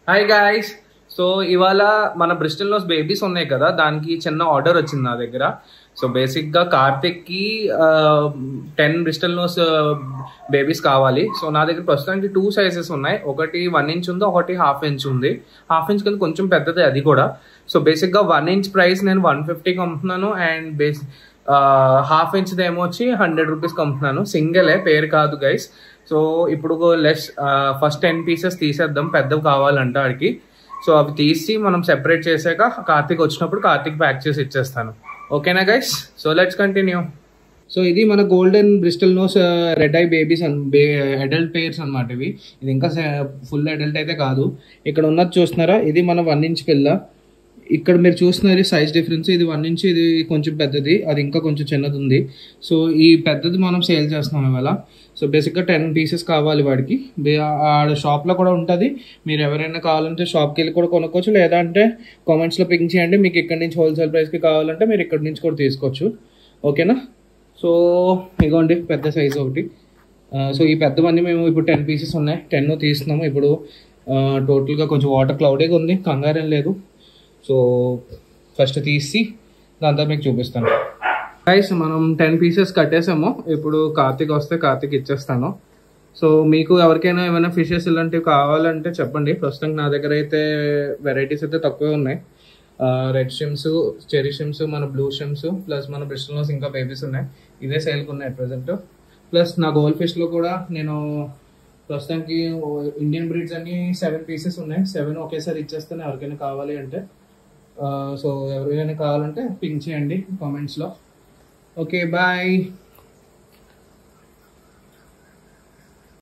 Hi guys. So ఇవాళ మన Bristol nose babies ఉన్నాయి కదా, దానికి చిన్న ఆర్డర్ వచ్చింది నా దగ్గర. సో బేసిక్గా కార్తిక్కి 10 బ్రిస్టల్ నోస్ బేబీస్ కావాలి. సో నా దగ్గర ప్రస్తుతానికి 2 సైజెస్ ఉన్నాయి. ఒకటి 1 ఇంచ్ ఉంది, ఒకటి 1/2 ఇంచ్ ఉంది. 1/2 ఇంచ్ కింద కొంచెం పెద్దది అది కూడా. సో బేసిక్గా 1 ఇంచ్ ప్రైస్ నేను 150కి అమ్ముతున్నాను. అండ్ 1/2 ఇంచ్ ఏమో వచ్చి 100 రూపీస్కి అమ్ముతున్నాను. సింగిలే, పేరు కాదు గైస్. సో ఇప్పుడు ఫస్ట్ 10 పీసెస్ తీసేద్దాం, పెద్దవి కావాలంటే ఆడికి. సో అవి తీసి మనం సెపరేట్ చేసాక కార్తిక్ వచ్చినప్పుడు కార్తిక్ ప్యాక్ చేసి ఇచ్చేస్తాను. ఓకేనా guys? So let's continue. So ఇది మన golden bristle nose red eye babies adult pairs అనమాట. ఇది ఇంకా ఫుల్ అడల్ట్ అయితే కాదు. ఇక్కడ ఉన్నది చూస్తున్నారా, ఇది మన 1 ఇంచ్ పిల్ల. ఇక్కడ మీరు చూస్తున్నారు సైజ్ డిఫరెన్స్, ఇది 1 ఇంచ్, ఇది కొంచెం పెద్దది, అది ఇంకా కొంచెం చిన్నది ఉంది. సో ఈ పెద్దది మనం సేల్ చేస్తున్నాం ఇవాళ. సో బేసిక్గా 10 పీసెస్ కావాలి వాడికి. ఆడ షాప్లో కూడా ఉంటుంది, మీరు ఎవరైనా కావాలంటే షాప్కి వెళ్ళి కూడా కొనుక్కోవచ్చు, లేదంటే కామెంట్స్లో పింక్ చేయండి. మీకు ఇక్కడ నుంచి హోల్సేల్ ప్రైస్కి కావాలంటే మీరు ఇక్కడ నుంచి కూడా తీసుకోవచ్చు. ఓకేనా? సో ఇగోండి పెద్ద సైజు ఒకటి. సో ఈ పెద్దవన్నీ మేము ఇప్పుడు 10 పీసెస్ ఉన్నాయి, 10 తీస్తున్నాము ఇప్పుడు. టోటల్గా కొంచెం వాటర్ క్లౌడీగా ఉంది, కంగారేం లేదు. సో ఫస్ట్ తీసి దాంతో మీకు చూపిస్తాను. గైస్ మనం 10 పీసెస్ కట్టేసాము. ఇప్పుడు కార్తిక్ వస్తే కార్తిక్ ఇచ్చేస్తాను. సో మీకు ఎవరికైనా ఏమైనా ఫిషెస్ ఇలాంటివి కావాలంటే చెప్పండి. ప్రస్తుతం నా దగ్గర అయితే వెరైటీస్ అయితే తక్కువే ఉన్నాయి. రెడ్ షిమ్స్, చెరీ షిమ్స్, మన బ్లూ షిమ్స్, ప్లస్ మన బ్రిస్టల్ నోస్ ఇంకా బేబీస్ ఉన్నాయి. ఇదే సేల్కి ఉన్నాయి ప్రజెంట్. ప్లస్ నా గోల్డ్ ఫిష్లో కూడా నేను ప్రస్తుతానికి ఇండియన్ బ్రీడ్స్ అన్ని 7 పీసెస్ ఉన్నాయి. 7 ఒకేసారి ఇచ్చేస్తాను ఎవరికైనా కావాలి అంటే. సో ఎవరికైనా కావాలంటే పింక్ చేయండి కామెంట్స్లో. Okay bye.